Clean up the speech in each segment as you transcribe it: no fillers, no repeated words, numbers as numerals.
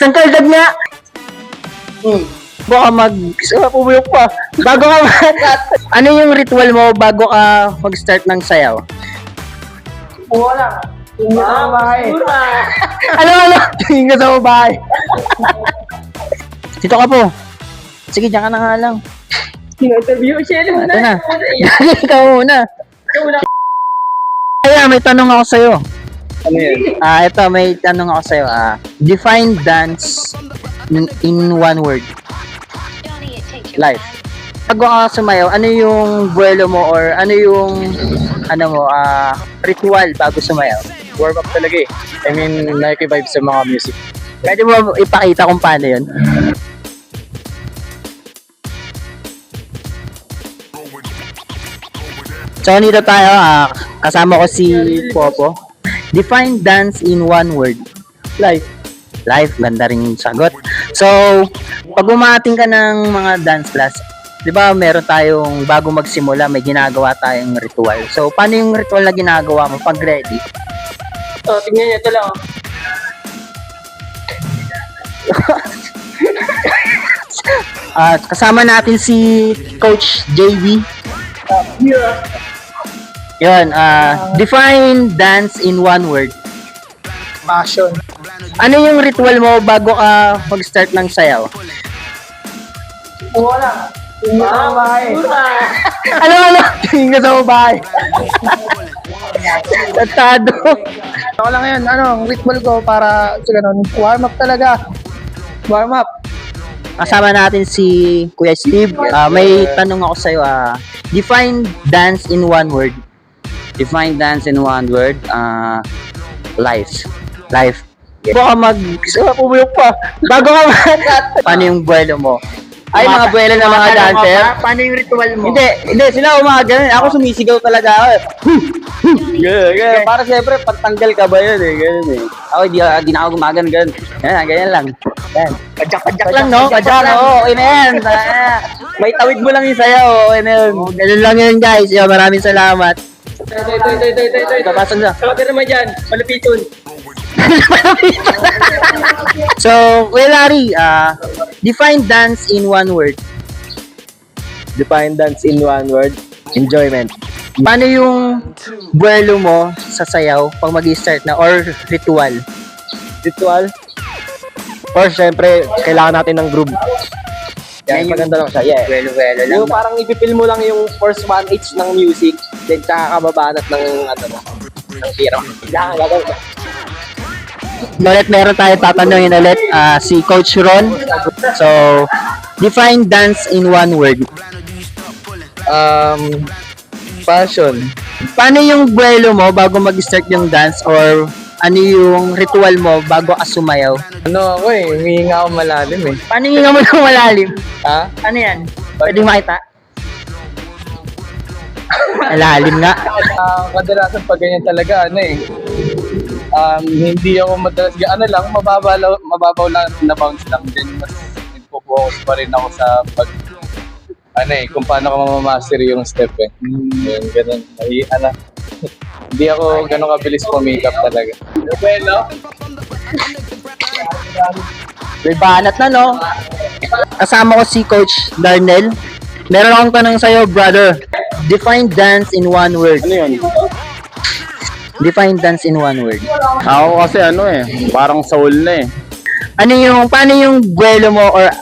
Isang kaldag nga. Baka pumuyok pa. Bago ka ano yung ritual mo bago ka mag-start ng sayaw? Wala. Tingin sa bahay. Ano? Tingin ka sa bahay. Dito ka po. Sige, diyan ka na nga lang. Interview siya. Ito na. Ikaw muna. Kaya may tanong ako sa'yo. Ano yan? Ito, may tanong ako sa'yo. Define dance in one word. Life. Bago ka sumayaw, ano yung buwelo mo or ano yung ritual bago sumayaw? Warm up talaga eh. I mean, nakikivibe sa mga music. Pwede mo ipakita kung paano yun? So, nito tayo, kasama ko si Popo. Define dance in one word. Life. Life, ganda rin yung sagot. So, pag umating ka ng mga dance class, di ba meron tayong bago magsimula, may ginagawa tayong ritual. So, paano yung ritual na ginagawa mo pag ready? Tingnan niya ito lang. Kasama natin si Coach JB. Yun, define dance in one word. Passion. Ano yung ritual mo bago ka mag-start ng sayaw? Wala. Tingin sa bahay. Ano? Tingin ka sa bahay. Tatado. Ako lang ngayon, ang ritual ko para sa ganun, warm up talaga. Warm up. Kasama natin si Kuya Steve. May tanong ako sa'yo. Define dance in one word. Define dance in one word, life. Life. Baka pumuyok pa. Bago ka paano yung buwelo mo? Ay, mga buwelo ng mga dancer? Paano yung ritual mo? Hindi, sila umaga. Ako sumisigaw talaga ako eh. Ganyan. Para siyempre, pagtanggal ka ba yun eh, ganyan eh. Ako, di na ako gumagan, ganyan lang. Yan. Padyak lang, no? Padyak, oo, okay na yan. May tawid mo lang yung sayaw, okay na yun. Ganun lang yun, guys. Maraming salamat. Ito. Papasan na. Sabi naman dyan, malupiton. So, Kuya Larry, define dance in one word. Define dance in one word, enjoyment. Paano yung buwelo mo sa sayaw pag mag-start na or ritual? Ritual. Or syempre, kailangan natin ng groove. Yan, Yan yung- maganda lang siya. Yeah. Buwelo-buwelo lang. Yung parang ipipil mo lang yung first 1/8 ng music, then tsaka kababanat ng ng tira. Yan, gagawin. Ulit meron tayo tatanungin ulit si Coach Ron. So, define dance in one word. Passion. Paano yung buwelo mo bago mag-start yung dance or ano yung ritual mo bago ka sumayaw? Ako humihinga ako malalim eh. Paano yung nga mo ng malalim? Ha? Ano yan? Pwede makita? Malalim nga. Kadalasan pag ganyan talaga, hindi ako madalas, mababaw lang na bounce lang din. Mas nagpo-focus pa rin ako sa kung paano ko mamamaster yung step eh. Yun, ganun. Hindi ako ganun kabilis pumikap talaga. Bueno. May banat na, no? Kasama ko si Coach Darnell. Meron akong tanong sa'yo, brother. Define dance in one word. Ano yun? Define dance in one word. Ako kasi parang soul na eh. Paano yung buwelo mo or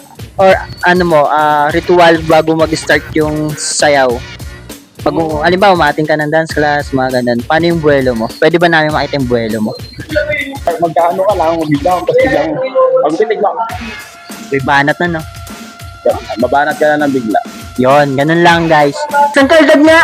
ritual bago mag-start yung sayaw? Pag, halimbawa, umating ka ng dance class, mga ganun. Paano yung buwelo mo? Pwede ba namin makita yung buwelo mo? Magkano ka lang, mabiglang, tapos biglang, pag bitigla, May banat na, no? mabanat ka na ng bigla. Yon, ganun lang, guys. Isang kaldag nga!